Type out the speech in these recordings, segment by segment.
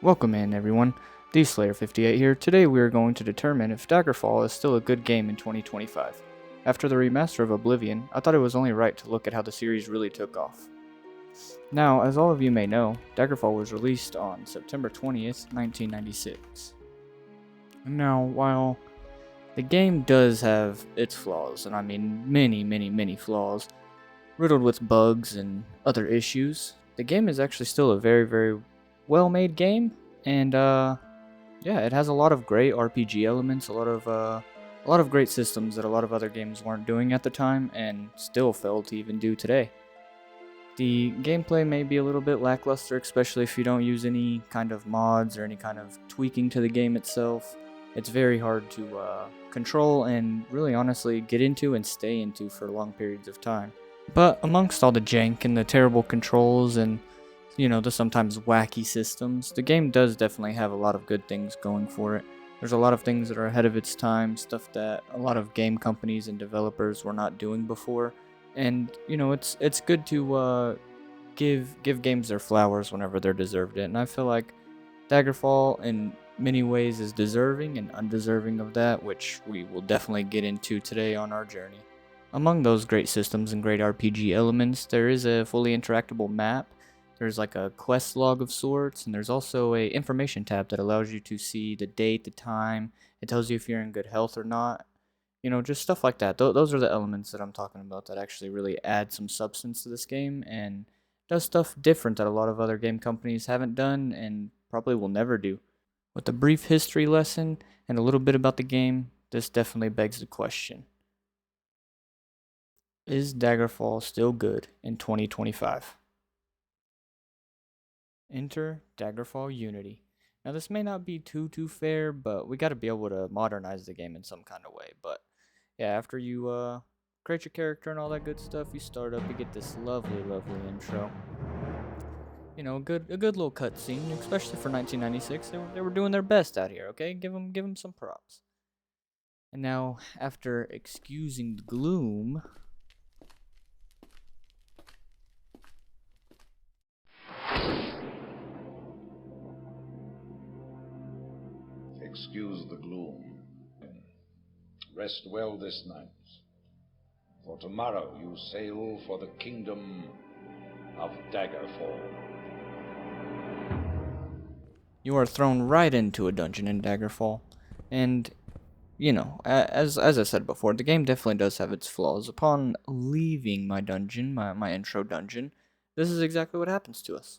Welcome in everyone, DSlayer58 here. Today we are going to determine if Daggerfall is still a good game in 2025. After the remaster of Oblivion, I thought it was only right to look at how the series really took off. Now, as all of you may know, Daggerfall was released on September 20th, 1996. Now, while the game does have its flaws, and I mean many flaws, riddled with bugs and other issues, the game is actually still a very well-made game, and yeah, it has a lot of great RPG elements, a lot of great systems that a lot of other games weren't doing at the time, and still fail to even do today. The gameplay may be a little bit lackluster, especially if you don't use any kind of mods or any kind of tweaking to the game itself. It's very hard to control and really honestly get into and stay into for long periods of time. But amongst all the jank and the terrible controls and the sometimes wacky systems, the game does definitely have a lot of good things going for it. There's a lot of things that are ahead of its time, stuff that a lot of game companies and developers were not doing before. And it's good to give games their flowers whenever they're deserved it. And I feel like Daggerfall in many ways is deserving and undeserving of that, which we will definitely get into today on our journey. Among those great systems and great RPG elements, there is a fully interactable map. There's like a quest log of sorts, and there's also a information tab that allows you to see the date, the time. It tells you if you're in good health or not. Just stuff like that. Those are the elements that I'm talking about that actually really add some substance to this game and does stuff different that a lot of other game companies haven't done and probably will never do. With a brief history lesson and a little bit about the game, this definitely begs the question: is Daggerfall still good in 2025? Enter Daggerfall Unity. Now this may not be too fair, but we got to be able to modernize the game in some kind of way. But yeah, after you create your character and all that good stuff, you start up, you get this lovely intro. A good little cutscene, especially for 1996. They were doing their best out here. Okay, give them some props. And now, after excusing the gloom, excuse the gloom. Rest well this night, for tomorrow you sail for the kingdom of Daggerfall. you are thrown right into a dungeon in Daggerfall, and as I said before, the game definitely does have its flaws. Upon leaving my dungeon, my intro dungeon, this is exactly what happens to us.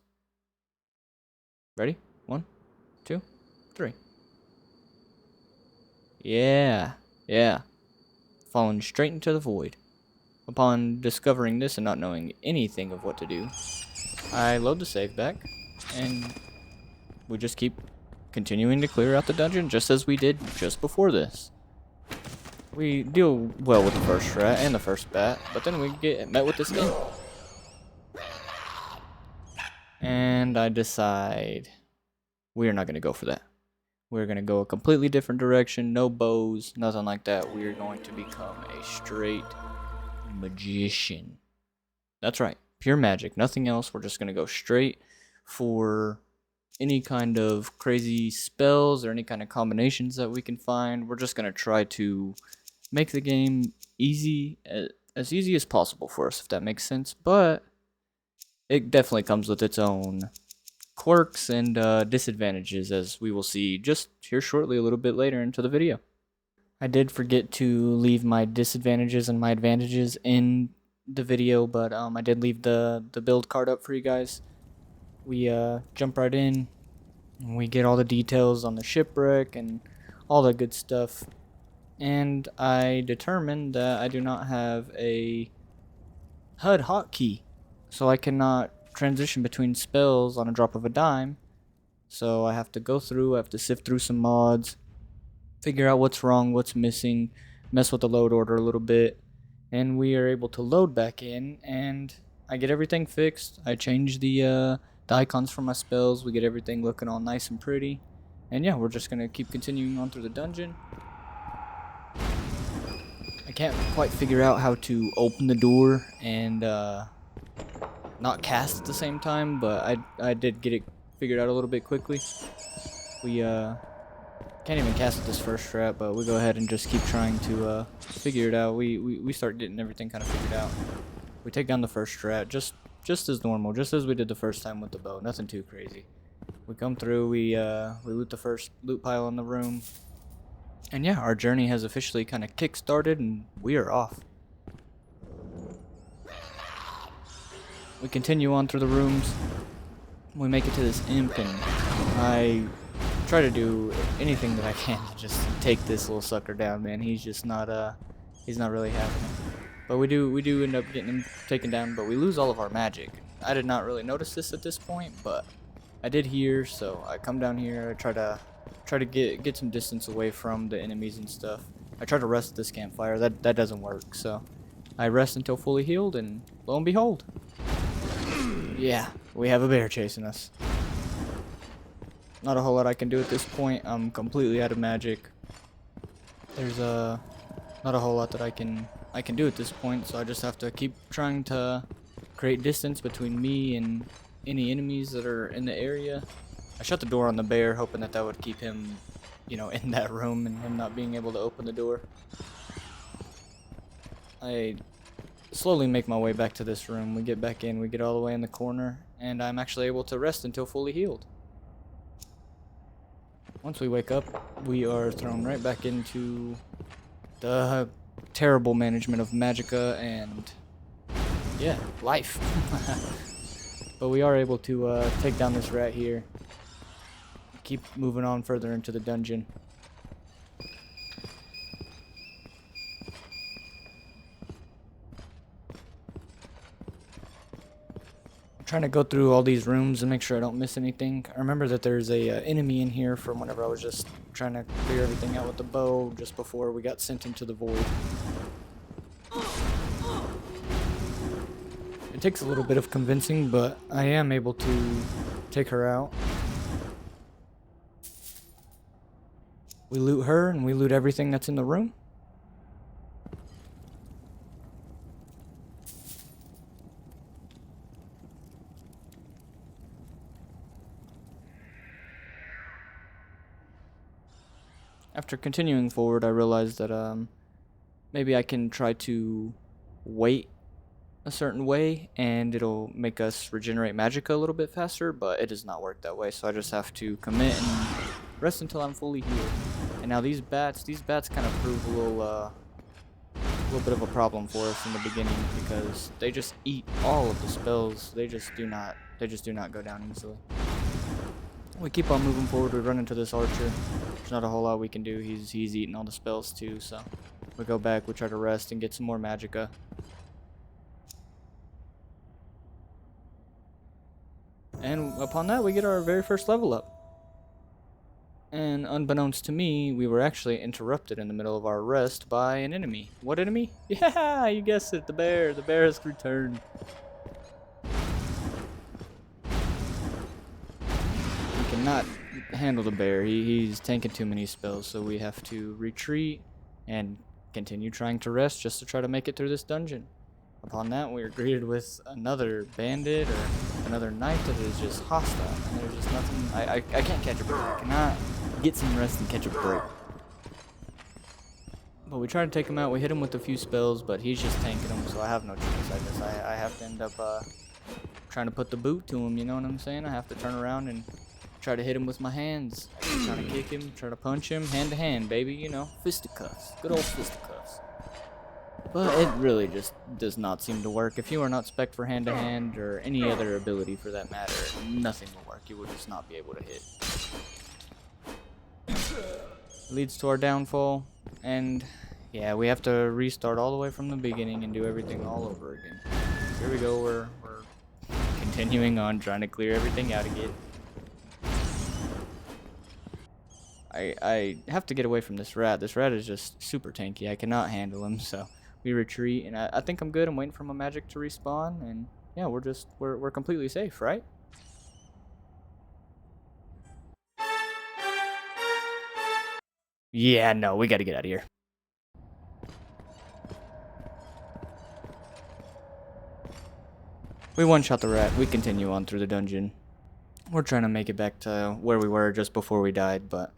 Ready? 1, 2, 3. Yeah. Falling straight into the void. Upon discovering this and not knowing anything of what to do, I load the save back, and we just keep continuing to clear out the dungeon just as we did just before this. We deal well with the first rat and the first bat, but then we get met with this imp. And I decide we are not going to go for that. We're going to go a completely different direction, no bows, nothing like that. We're going to become a straight magician. That's right, pure magic, nothing else. We're just going to go straight for any kind of crazy spells or any kind of combinations that we can find. We're just going to try to make the game easy, as easy as possible for us, if that makes sense. But it definitely comes with its own quirks and disadvantages, as we will see just here shortly a little bit later into the video. I did forget to leave my disadvantages and my advantages in the video, but I did leave the build card up for you guys. We jump right in, and we get all the details on the shipwreck and all that good stuff. And I determined that I do not have a HUD hotkey, so I cannot transition between spells on a drop of a dime. So I have to go through, I have to sift through some mods, figure out what's wrong, what's missing, mess with the load order a little bit, and we are able to load back in, and I get everything fixed. I change the icons for my spells, we get everything looking all nice and pretty, and yeah, we're just gonna keep continuing on through the dungeon. I can't quite figure out how to open the door and not cast at the same time, but I did get it figured out a little bit quickly. We can't even cast this first strat, but we go ahead and just keep trying to figure it out. We start getting everything kind of figured out. We take down the first strat just as normal, just as we did the first time with the bow. Nothing too crazy. We come through, we loot the first loot pile in the room. And yeah, our journey has officially kind of kick-started and we are off. We continue on through the rooms. We make it to this imp and I try to do anything that I can to just take this little sucker down, man. He's just not he's not really having it. But we do end up getting him taken down, but we lose all of our magic. I did not really notice this at this point, but I did hear, so I come down here, I try to get some distance away from the enemies and stuff. I try to rest at this campfire. That doesn't work, so I rest until fully healed, and lo and behold, yeah, we have a bear chasing us. Not a whole lot I can do at this point. I'm completely out of magic. There's not a whole lot that I can do at this point, so I just have to keep trying to create distance between me and any enemies that are in the area. I shut the door on the bear, hoping that would keep him, you know, in that room and him not being able to open the door. I slowly make my way back to this room. We get back in, we get all the way in the corner, and I'm actually able to rest until fully healed. Once we wake up, we are thrown right back into the terrible management of magicka and, yeah, life. But we are able to take down this rat here. Keep moving on further into the dungeon. Trying to go through all these rooms and make sure I don't miss anything. I remember that there's a enemy in here from whenever I was just trying to clear everything out with the bow just before we got sent into the void. It takes a little bit of convincing, but I am able to take her out. We loot her and we loot everything that's in the room. After continuing forward, I realized that maybe I can try to wait a certain way and it'll make us regenerate magicka a little bit faster, but it does not work that way, so I just have to commit and rest until I'm fully healed. And now these bats kind of prove a little bit of a problem for us in the beginning because they just eat all of the spells. They just do not go down easily. We keep on moving forward. We run into this archer. There's not a whole lot we can do. He's eating all the spells too, so we go back, we try to rest and get some more magicka. And upon that, we get our very first level up. And unbeknownst to me, we were actually interrupted in the middle of our rest by an enemy. What enemy? Yeah, you guessed it, the bear. The bear has returned. We cannot handle the bear. He's tanking too many spells, so we have to retreat and continue trying to rest just to try to make it through this dungeon. Upon that, we are greeted with another bandit or another knight that is just hostile, and there's just nothing. I can't catch a break. I cannot get some rest and catch a break. But we try to take him out. We hit him with a few spells, but he's just tanking them, so I have no choice. I guess I have to end up trying to put the boot to him, you know what I'm saying? I have to turn around and try to hit him with my hands. Trying to kick him, try to punch him, hand to hand, baby, you know, fisticuffs. Good old fisticuffs. But it really just does not seem to work. If you are not spec'd for hand to hand or any other ability for that matter, nothing will work. You will just not be able to hit. Leads to our downfall, and yeah, we have to restart all the way from the beginning and do everything all over again. Here we go, we're continuing on trying to clear everything out again. I have to get away from this rat. This rat is just super tanky. I cannot handle him, so we retreat, and I think I'm good. I'm waiting for my magic to respawn, and yeah, we're completely safe, right? Yeah, no, we gotta get out of here. We one-shot the rat. We continue on through the dungeon. We're trying to make it back to where we were just before we died, but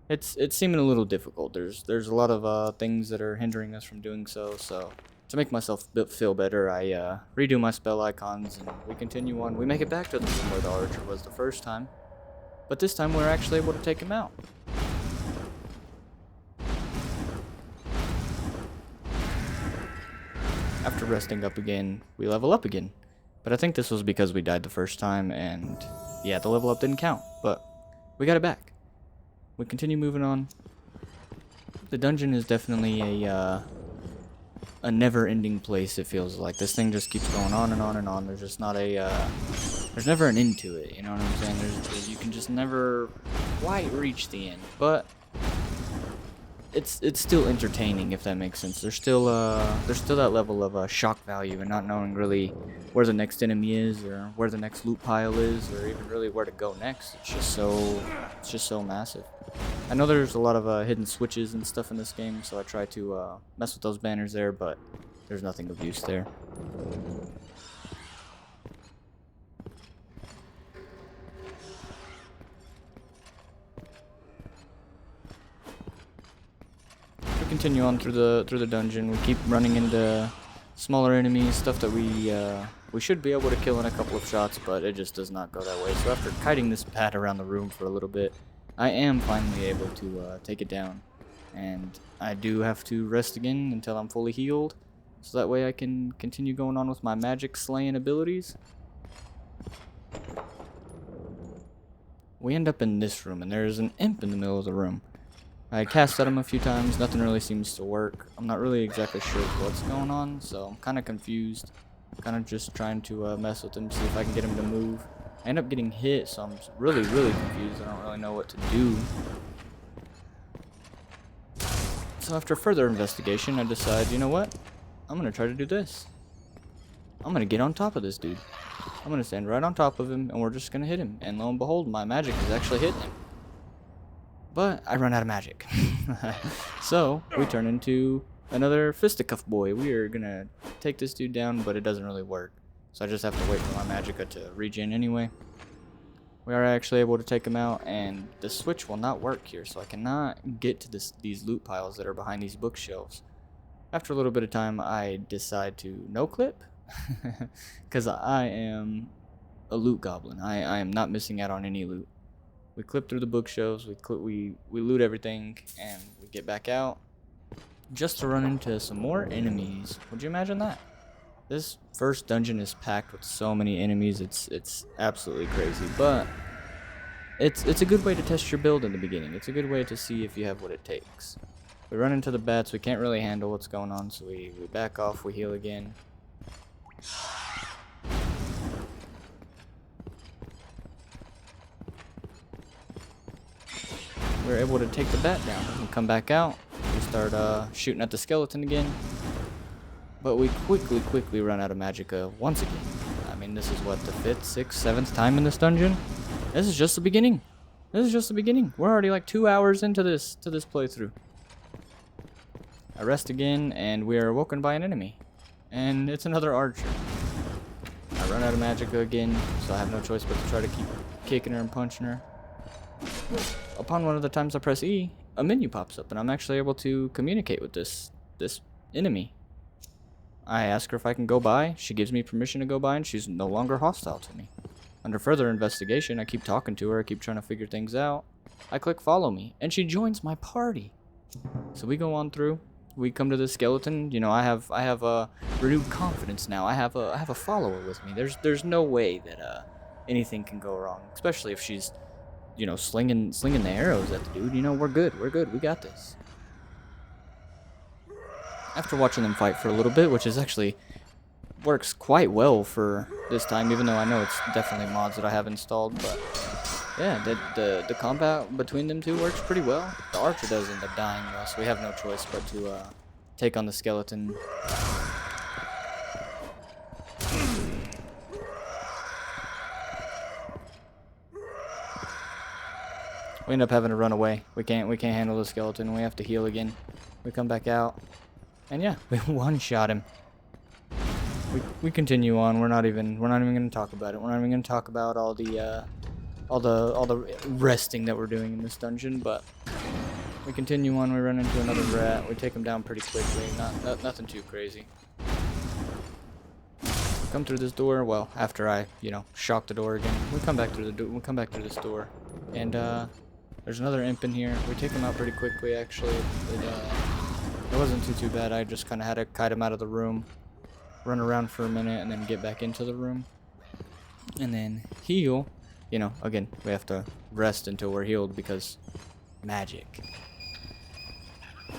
it's seeming a little difficult. There's a lot of things that are hindering us from doing so. So to make myself feel better, I redo my spell icons and we continue on. We make it back to the room where the archer was the first time, but this time we're actually able to take him out. After resting up again, we level up again. But I think this was because we died the first time, and yeah, the level up didn't count, but we got it back. We continue moving on. The dungeon is definitely a never-ending place, it feels like. This thing just keeps going on and on and on. There's just not there's never an end to it, you know what I'm saying? You can just never quite reach the end, but it's still entertaining, if that makes sense. There's still that level of shock value and not knowing really where the next enemy is or where the next loot pile is or even really where to go next. It's just so massive. I know there's a lot of hidden switches and stuff in this game, so I try to mess with those banners there, but there's nothing of use there. We continue on through the dungeon. We keep running into smaller enemies, stuff that we should be able to kill in a couple of shots, but it just does not go that way. So after kiting this bat around the room for a little bit, I am finally able to take it down. And I do have to rest again until I'm fully healed, so that way I can continue going on with my magic slaying abilities. We end up in this room, and there's an imp in the middle of the room. I cast at him a few times, nothing really seems to work. I'm not really exactly sure what's going on, so I'm kind of confused. Kind of just trying to mess with him, see if I can get him to move. I end up getting hit, so I'm really confused. I don't really know what to do. So after further investigation, I decide, you know what? I'm going to try to do this. I'm going to get on top of this dude. I'm going to stand right on top of him, and we're just going to hit him. And lo and behold, my magic is actually hitting him. But I run out of magic. So we turn into another fisticuff boy. We are gonna take this dude down, but it doesn't really work. So I just have to wait for my magicka to regen anyway. We are actually able to take him out, and the switch will not work here, so I cannot get to these loot piles that are behind these bookshelves. After a little bit of time, I decide to no-clip, because I am a loot goblin. I am not missing out on any loot. We clip through the bookshelves, we loot everything, and we get back out just to run into some more enemies. Would you imagine that? This first dungeon is packed with so many enemies, it's absolutely crazy, but it's a good way to test your build in the beginning. It's a good way to see if you have what it takes. We run into the bats, we can't really handle what's going on, so we back off, we heal again. We're able to take the bat down. We come back out. We start shooting at the skeleton again. But we quickly run out of magicka once again. I mean, this is what, the 5th, 6th, 7th time in this dungeon? This is just the beginning. This is just the beginning. We're already like 2 hours into this playthrough. I rest again, and we are woken by an enemy. And it's another archer. I run out of magicka again, so I have no choice but to try to keep kicking her and punching her. Upon one of the times I press E, a menu pops up, and I'm actually able to communicate with this enemy. I ask her if I can go by. She gives me permission to go by, and she's no longer hostile to me. Under further investigation, I keep talking to her. I keep trying to figure things out. I click follow me, and she joins my party. So we go on through. We come to the skeleton. You know, I have a renewed confidence now. I have a follower with me. There's no way that anything can go wrong, especially if she's, you know, slinging the arrows at the dude. You know, we're good, we got this. After watching them fight for a little bit, which is actually works quite well for this time, even though I know it's definitely mods that I have installed, but yeah, the combat between them two works pretty well. The archer does end up dying though, so we have no choice but to take on the skeleton. We end up having to run away. We can't handle the skeleton. We have to heal again. We come back out, and yeah, we one-shot him. We continue on. We're not even going to talk about it. We're not even going to talk about all the all the resting that we're doing in this dungeon, but we continue on. We run into another rat. We take him down pretty quickly. Nothing too crazy. Come through this door. Well, after I, shock the door again, we come back through the door. We come back through this door, and there's another imp in here. We take him out pretty quickly. Actually, it wasn't too bad. I just kind of had to kite him out of the room, run around for a minute, and then get back into the room, and then heal. Again, we have to rest until we're healed because magic.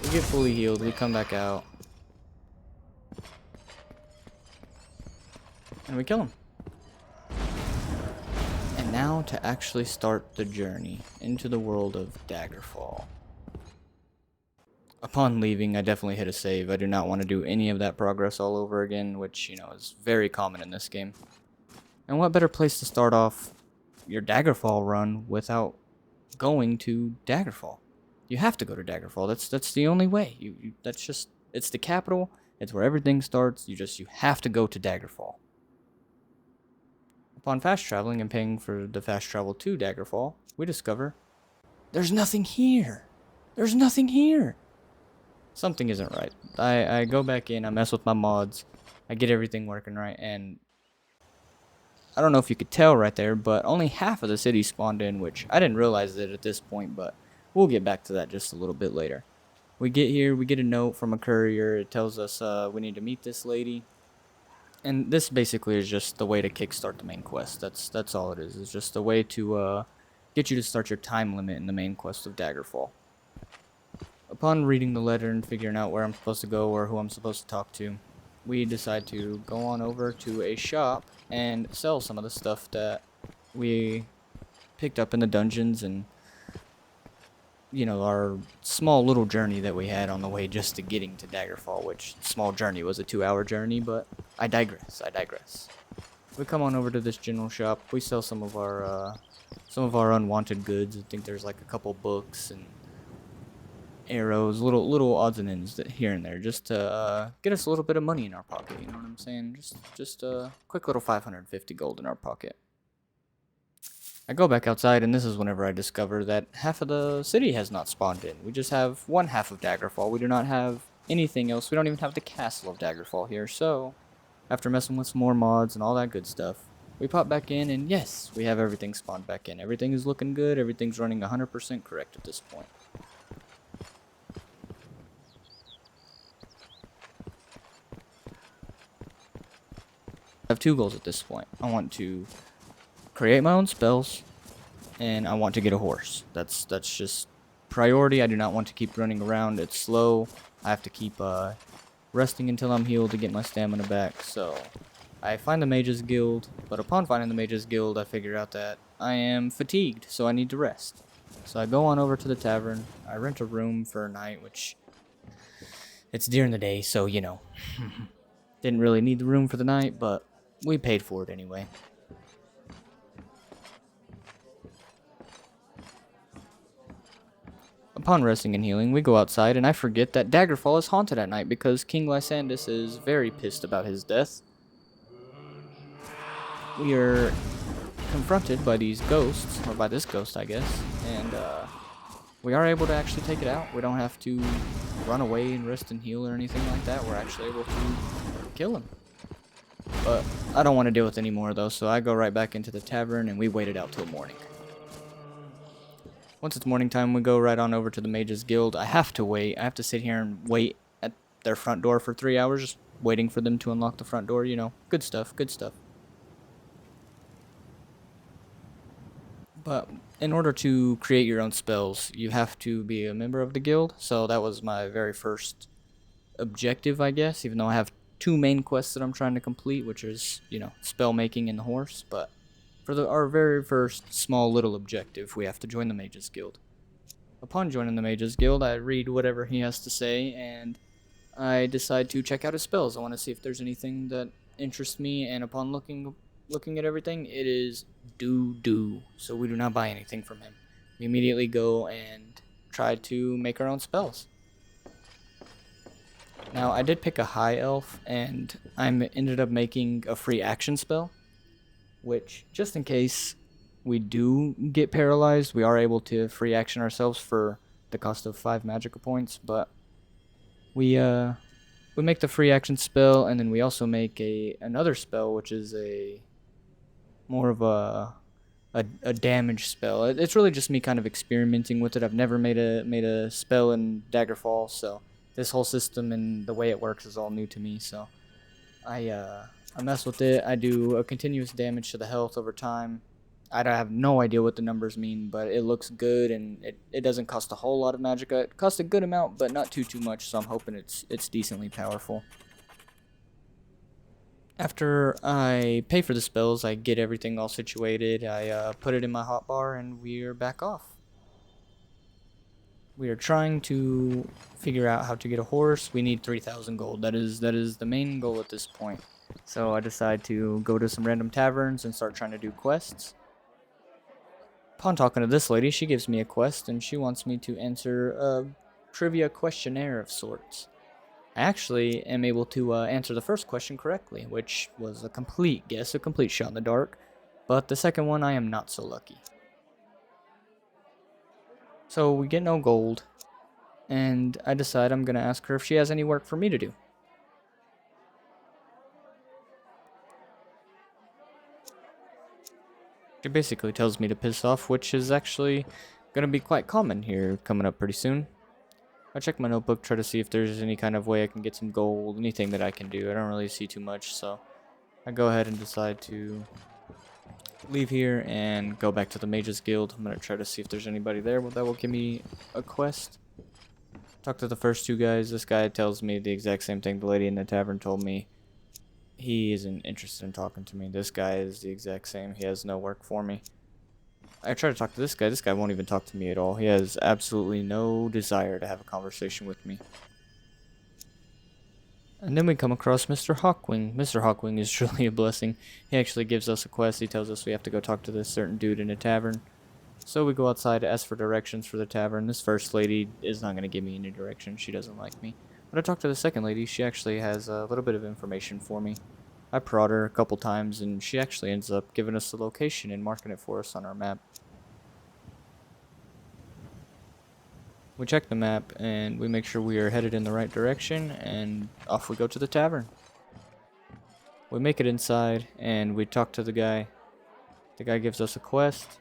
We get fully healed. We come back out. And we kill him. And now to actually start the journey into the world of Daggerfall. Upon leaving, I definitely hit a save. I do not want to do any of that progress all over again, which, is very common in this game. And what better place to start off your Daggerfall run without going to Daggerfall? You have to go to Daggerfall. That's the only way. It's the capital. It's where everything starts. You have to go to Daggerfall. Upon fast traveling and paying for the fast travel to Daggerfall, we discover there's nothing here. There's nothing here. Something isn't right. I go back in, I mess with my mods, I get everything working right, and I don't know if you could tell right there, but only half of the city spawned in, which I didn't realize it at this point, but we'll get back to that just a little bit later. We get here, we get a note from a courier. It tells us we need to meet this lady. And this basically is just the way to kickstart the main quest. That's all it is. It's just a way to get you to start your time limit in the main quest of Daggerfall. Upon reading the letter and figuring out where I'm supposed to go or who I'm supposed to talk to, we decide to go on over to a shop and sell some of the stuff that we picked up in the dungeons and our small little journey that we had on the way just to getting to Daggerfall, which small journey was a 2-hour journey, but I digress. We come on over to this general shop. We sell some of our unwanted goods. I think there's like a couple books and arrows, little odds and ends here and there, just to get us a little bit of money in our pocket. You know what I'm saying? Just a quick little 550 gold in our pocket. I go back outside, and this is whenever I discover that half of the city has not spawned in. We just have one half of Daggerfall. We do not have anything else. We don't even have the castle of Daggerfall here. So, after messing with some more mods and all that good stuff, we pop back in, and yes, we have everything spawned back in. Everything is looking good. Everything's running 100% correct at this point. I have two goals at this point. I want to create my own spells, and I want to get a horse. That's just priority. I do not want to keep running around. It's slow. I have to keep resting until I'm healed to get my stamina back. So I find the Mages Guild, but upon finding the Mages Guild, I figure out that I am fatigued, so I need to rest. So I go on over to the tavern. I rent a room for a night, which it's during the day, so didn't really need the room for the night, but we paid for it anyway. Upon resting and healing, we go outside, and I forget that Daggerfall is haunted at night because King Lysandus is very pissed about his death. We are confronted by these ghosts, or by this ghost, I guess, and we are able to actually take it out. We don't have to run away and rest and heal or anything like that. We're actually able to kill him. But I don't want to deal with any more, though, so I go right back into the tavern, and we wait it out till morning. Once it's morning time, we go right on over to the Mages Guild. I have to wait. I have to sit here and wait at their front door for 3 hours, just waiting for them to unlock the front door. Good stuff, good stuff. But in order to create your own spells, you have to be a member of the guild. So that was my very first objective, I guess, even though I have 2 main quests that I'm trying to complete, which is, spellmaking and the horse. But for our very first small little objective, we have to join the Mages Guild. Upon joining the Mages Guild, I read whatever he has to say, and I decide to check out his spells. I want to see if there's anything that interests me, and upon looking at everything, it is do. So we do not buy anything from him. We immediately go and try to make our own spells. Now, I did pick a high elf, and I ended up making a free action spell, which, just in case we do get paralyzed, we are able to free action ourselves for the cost of 5 magical points, but we make the free action spell, and then we also make another spell, which is a more of a damage spell. It's really just me kind of experimenting with it. I've never made a spell in Daggerfall, so this whole system and the way it works is all new to me. So I mess with it. I do a continuous damage to the health over time. I have no idea what the numbers mean, but it looks good, and it doesn't cost a whole lot of magicka. It costs a good amount, but not too much, so I'm hoping it's decently powerful. After I pay for the spells, I get everything all situated, I put it in my hotbar, and we're back off. We are trying to figure out how to get a horse. We need 3,000 gold. That is the main goal at this point. So I decide to go to some random taverns and start trying to do quests. Upon talking to this lady, she gives me a quest, and she wants me to answer a trivia questionnaire of sorts. I actually am able to answer the first question correctly, which was a complete guess, a complete shot in the dark. But the second one, I am not so lucky. So we get no gold, and I decide I'm going to ask her if she has any work for me to do. She basically tells me to piss off, which is actually going to be quite common here coming up pretty soon. I check my notebook, try to see if there's any kind of way I can get some gold, anything that I can do. I don't really see too much, so I go ahead and decide to leave here and go back to the Mages Guild. I'm going to try to see if there's anybody there that will give me a quest. Talk to the first two guys. This guy tells me the exact same thing the lady in the tavern told me. He isn't interested in talking to me. This guy is the exact same. He has no work for me. I try to talk to this guy. This guy won't even talk to me at all. He has absolutely no desire to have a conversation with me. And then we come across Mr. Hawkwing. Mr. Hawkwing is truly a blessing. He actually gives us a quest. He tells us we have to go talk to this certain dude in a tavern. So we go outside to ask for directions for the tavern. This first lady is not going to give me any direction. She doesn't like me. But I talk to the second lady. She actually has a little bit of information for me. I prod her a couple times, and she actually ends up giving us the location and marking it for us on our map. We check the map, and we make sure we are headed in the right direction, and off we go to the tavern. We make it inside, and we talk to the guy. The guy gives us a quest.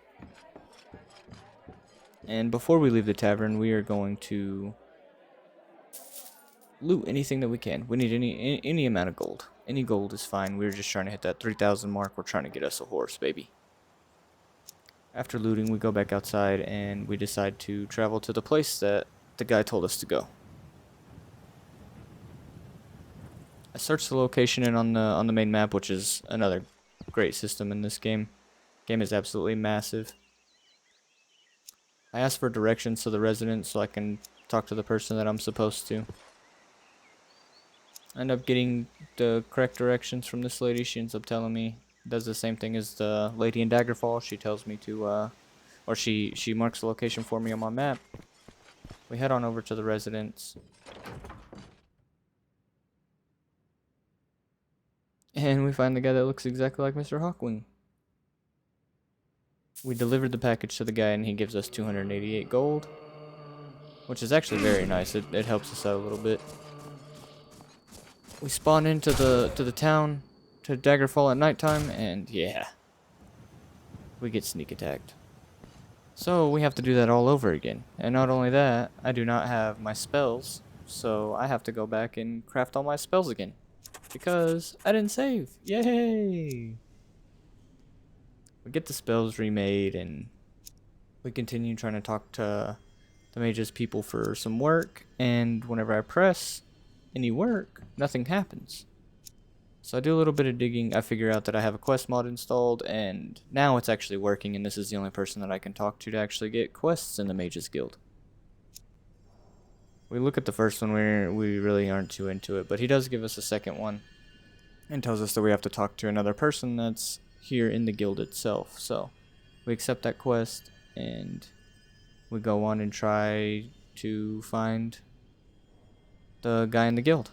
And before we leave the tavern, we are going to loot anything that we can. We need any amount of gold. Any gold is fine. We're just trying to hit that 3,000 mark. We're trying to get us a horse, baby. After looting, we go back outside, and we decide to travel to the place that the guy told us to go. I searched the location and on the main map, which is another great system in this game. Game is absolutely massive. I asked for directions to the residents so I can talk to the person that I'm supposed to. I end up getting the correct directions from this lady. She ends up telling me, does the same thing as the lady in Daggerfall. She tells me to, or she marks the location for me on my map. We head on over to the residence. And we find the guy that looks exactly like Mr. Hawkwing. We delivered the package to the guy, and he gives us 288 gold, which is actually very nice. It helps us out a little bit. We spawn into the town, to Daggerfall at nighttime, and yeah, we get sneak attacked. So we have to do that all over again. And not only that, I do not have my spells, so I have to go back and craft all my spells again. Because I didn't save. Yay! We get the spells remade, and we continue trying to talk to the mage's people for some work, and whenever I press any work, nothing happens. So I do a little bit of digging. I figure out that I have a quest mod installed, and now it's actually working, and this is the only person that I can talk to actually get quests in the Mages Guild. We look at the first one, we really aren't too into it, but he does give us a second one and tells us that we have to talk to another person that's here in the guild itself. So we accept that quest, and we go on and try to find the guy in the guild.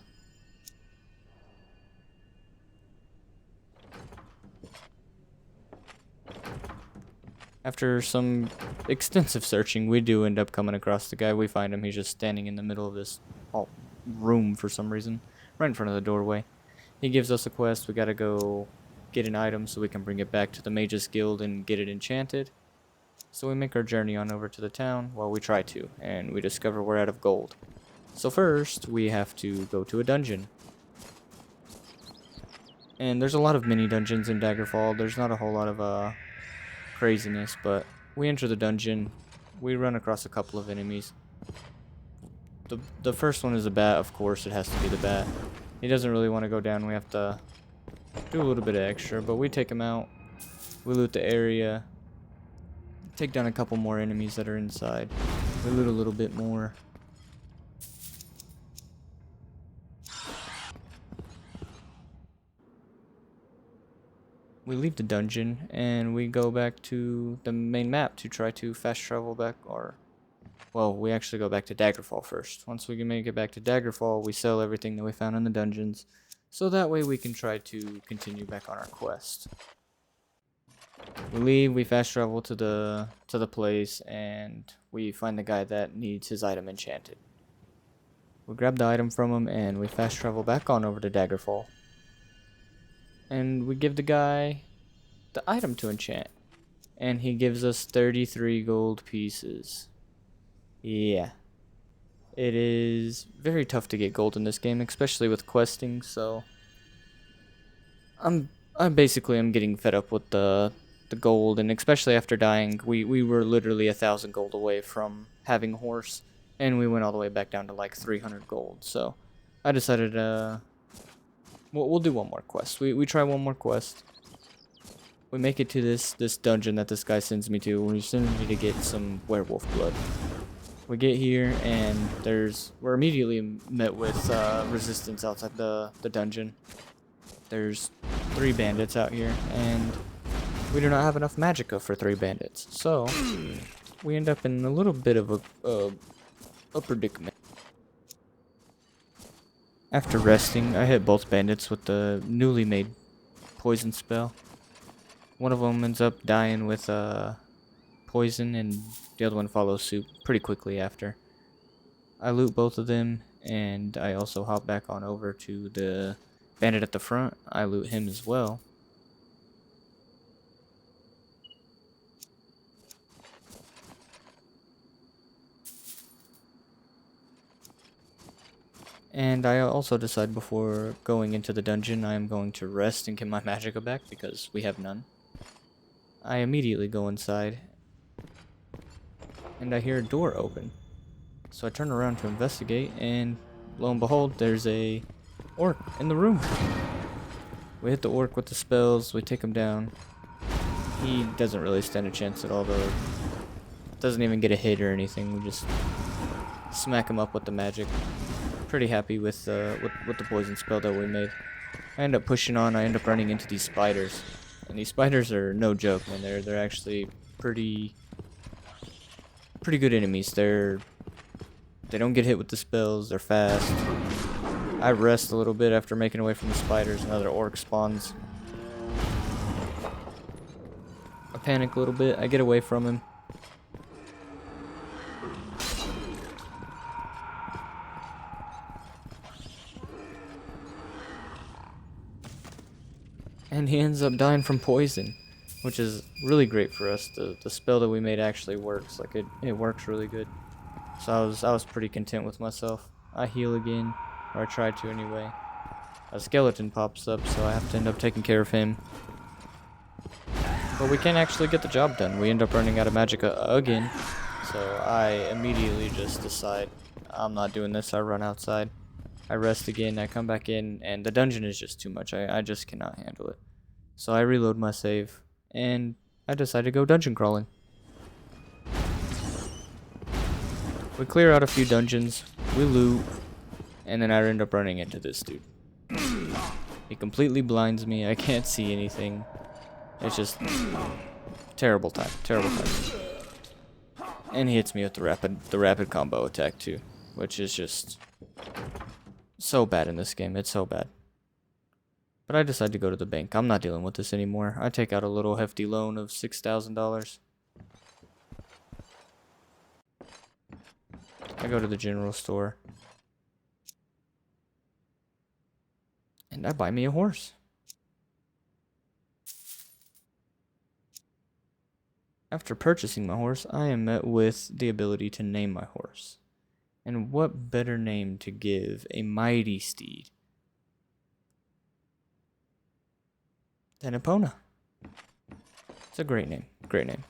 After some extensive searching, we do end up coming across the guy. We find him. He's just standing in the middle of this room for some reason, right in front of the doorway. He gives us a quest. We gotta go get an item so we can bring it back to the Mages Guild and get it enchanted. So we make our journey on over to the town. Well, we try to, and we discover we're out of gold. So first, we have to go to a dungeon. And there's a lot of mini dungeons in Daggerfall. There's not a whole lot of craziness, but we enter the dungeon. We run across a couple of enemies. The first one is a bat, of course. It has to be the bat. He doesn't really want to go down. We have to do a little bit of extra, but we take him out. We loot the area. Take down a couple more enemies that are inside. We loot a little bit more. We leave the dungeon and we go back to the main map to try to fast travel back, or well, we actually go back to Daggerfall first. Once we can make it back to Daggerfall, we sell everything that we found in the dungeons, so that way we can try to continue back on our quest. We leave, we fast travel to the place, and we find the guy that needs his item enchanted. We grab the item from him and we fast travel back on over to Daggerfall. And we give the guy the item to enchant. And he gives us 33 gold pieces. Yeah. It is very tough to get gold in this game, especially with questing, so I basically am getting fed up with the gold, and especially after dying, we were literally 1,000 gold away from having horse, and we went all the way back down to like 300 gold. So I decided we'll do one more quest. We try one more quest. We make it to this dungeon that this guy sends me to. We send me to get some werewolf blood. We get here and we're immediately met with resistance outside the dungeon. There's 3 bandits out here, and we do not have enough magicka for 3 bandits. So we end up in a little bit of a predicament. After resting, I hit both bandits with the newly made poison spell. One of them ends up dying with poison, and the other one follows suit pretty quickly after. I loot both of them, and I also hop back on over to the bandit at the front. I loot him as well. And I also decide before going into the dungeon, I am going to rest and get my magicka back because we have none. I immediately go inside, and I hear a door open. So I turn around to investigate, and lo and behold, there's a orc in the room. We hit the orc with the spells, we take him down. He doesn't really stand a chance at all, though. Doesn't even get a hit or anything. We just smack him up with the magic. Pretty happy with the poison spell that we made. I end up pushing on. I end up running into these spiders, and these spiders are no joke, man. They're actually pretty good enemies. They don't get hit with the spells. They're fast. I rest a little bit after making away from the spiders. Another orc spawns. I panic a little bit. I get away from him. And he ends up dying from poison, which is really great for us. The spell that we made actually works. Like it works really good. So I was pretty content with myself. I heal again, or I try to anyway. A skeleton pops up, so I have to end up taking care of him. But we can't actually get the job done. We end up running out of magicka again. So I immediately just decide I'm not doing this. I run outside. I rest again, I come back in, and the dungeon is just too much. I just cannot handle it. So I reload my save, and I decide to go dungeon crawling. We clear out a few dungeons, we loot, and then I end up running into this dude. He completely blinds me, I can't see anything. It's just terrible time. And he hits me with the rapid combo attack too, which is just so bad in this game. It's so bad. But I decide to go to the bank. I'm not dealing with this anymore. I take out a little hefty loan of $6,000. I go to the general store. And I buy me a horse. After purchasing my horse, I am met with the ability to name my horse. And what better name to give a mighty steed than Epona? It's a great name. Great name.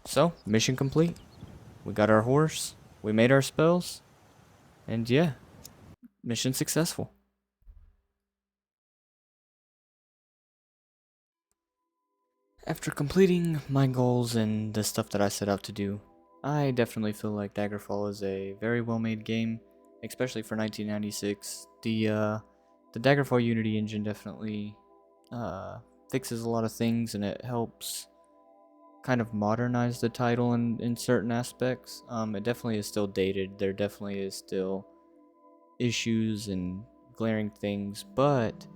So, mission complete. We got our horse. We made our spells. And yeah, mission successful. After completing my goals and the stuff that I set out to do, I definitely feel like Daggerfall is a very well-made game, especially for 1996. The Daggerfall Unity engine definitely fixes a lot of things, and it helps kind of modernize the title in certain aspects. It definitely is still dated. There definitely is still issues and glaring things, but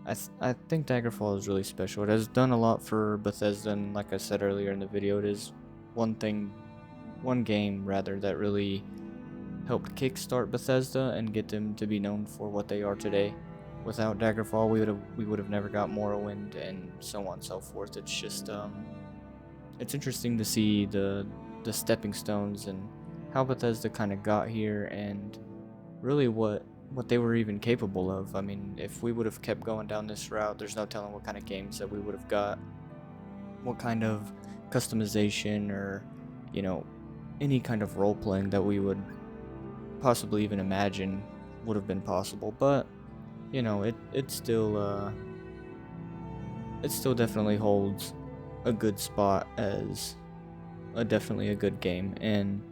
I think Daggerfall is really special. It has done a lot for Bethesda, and like I said earlier in the video, it is one game rather, that really helped kickstart Bethesda and get them to be known for what they are today. Without Daggerfall, we would have never got Morrowind and so on and so forth. It's just it's interesting to see the stepping stones and how Bethesda kind of got here, and really what they were even capable of. I mean, if we would have kept going down this route, there's no telling what kind of games that we would have got, what kind of customization, or, you know, any kind of role playing that we would possibly even imagine would have been possible. But you know, it still definitely holds a good spot as definitely a good game. And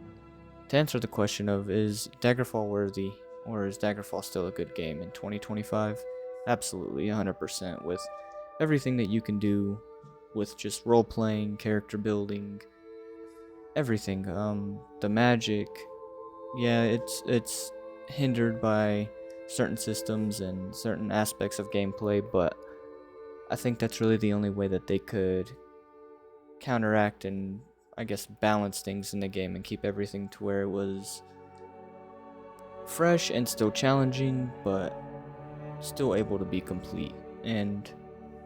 to answer the question of, is Daggerfall worthy, or is Daggerfall still a good game in 2025? Absolutely, 100%. With everything that you can do with just role playing, character building, everything. The magic, yeah, it's hindered by certain systems and certain aspects of gameplay, but I think that's really the only way that they could counteract and, I guess, balance things in the game and keep everything to where it was fresh and still challenging, but still able to be complete. And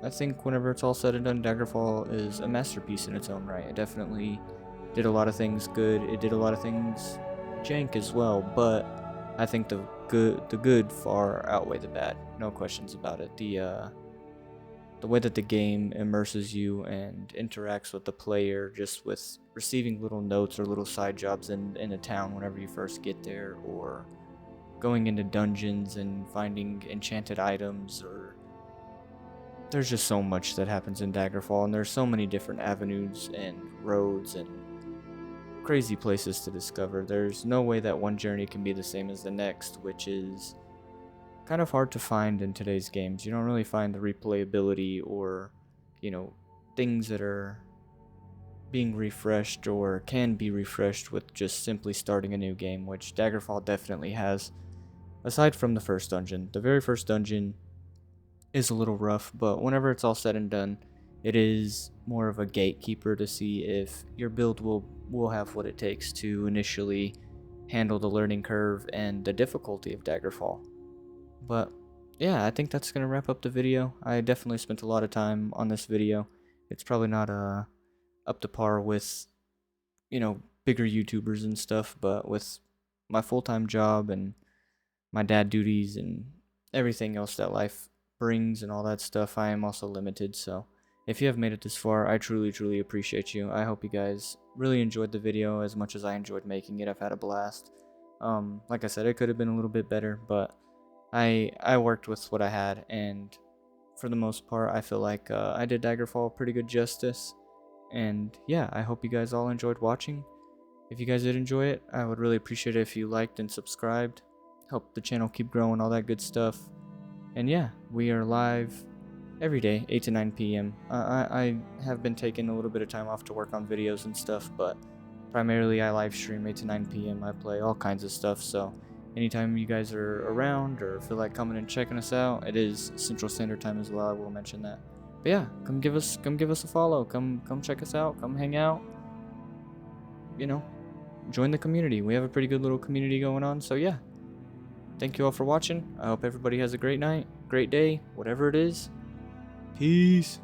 I think whenever it's all said and done, Daggerfall is a masterpiece in its own right. It definitely did a lot of things good. It did a lot of things jank as well, but I think the good far outweigh the bad. No questions about it. The way that the game immerses you and interacts with the player, just with receiving little notes or little side jobs in a town whenever you first get there, or going into dungeons and finding enchanted items, or there's just so much that happens in Daggerfall, and there's so many different avenues and roads and crazy places to discover. There's no way that one journey can be the same as the next, which is kind of hard to find in today's games. You don't really find the replayability, or, you know, things that are being refreshed or can be refreshed with just simply starting a new game, which Daggerfall definitely has. Aside from the first dungeon, the very first dungeon is a little rough, but whenever it's all said and done, it is more of a gatekeeper to see if your build will have what it takes to initially handle the learning curve and the difficulty of Daggerfall. But yeah, I think that's gonna wrap up the video. I definitely spent a lot of time on this video. It's probably not up to par with, you know, bigger YouTubers and stuff, but with my full-time job and my dad duties and everything else that life brings and all that stuff, I am also limited. So if you have made it this far, I truly appreciate you. I hope you guys really enjoyed the video as much as I enjoyed making it. I've had a blast. Like I said, it could have been a little bit better, but I worked with what I had, and for the most part, I feel like I did Daggerfall pretty good justice. And yeah, I hope you guys all enjoyed watching. If you guys did enjoy it, I would really appreciate it if you liked and subscribed. Help the channel keep growing, all that good stuff. And yeah, we are live every day, 8 to 9 p.m. I have been taking a little bit of time off to work on videos and stuff, but primarily I live stream 8 to 9 p.m. I play all kinds of stuff, so anytime you guys are around or feel like coming and checking us out, it is Central Standard Time as well, I will mention that. But yeah, come give us a follow, come check us out, come hang out, you know, join the community. We have a pretty good little community going on. So yeah, thank you all for watching. I hope everybody has a great night, great day, whatever it is. Peace.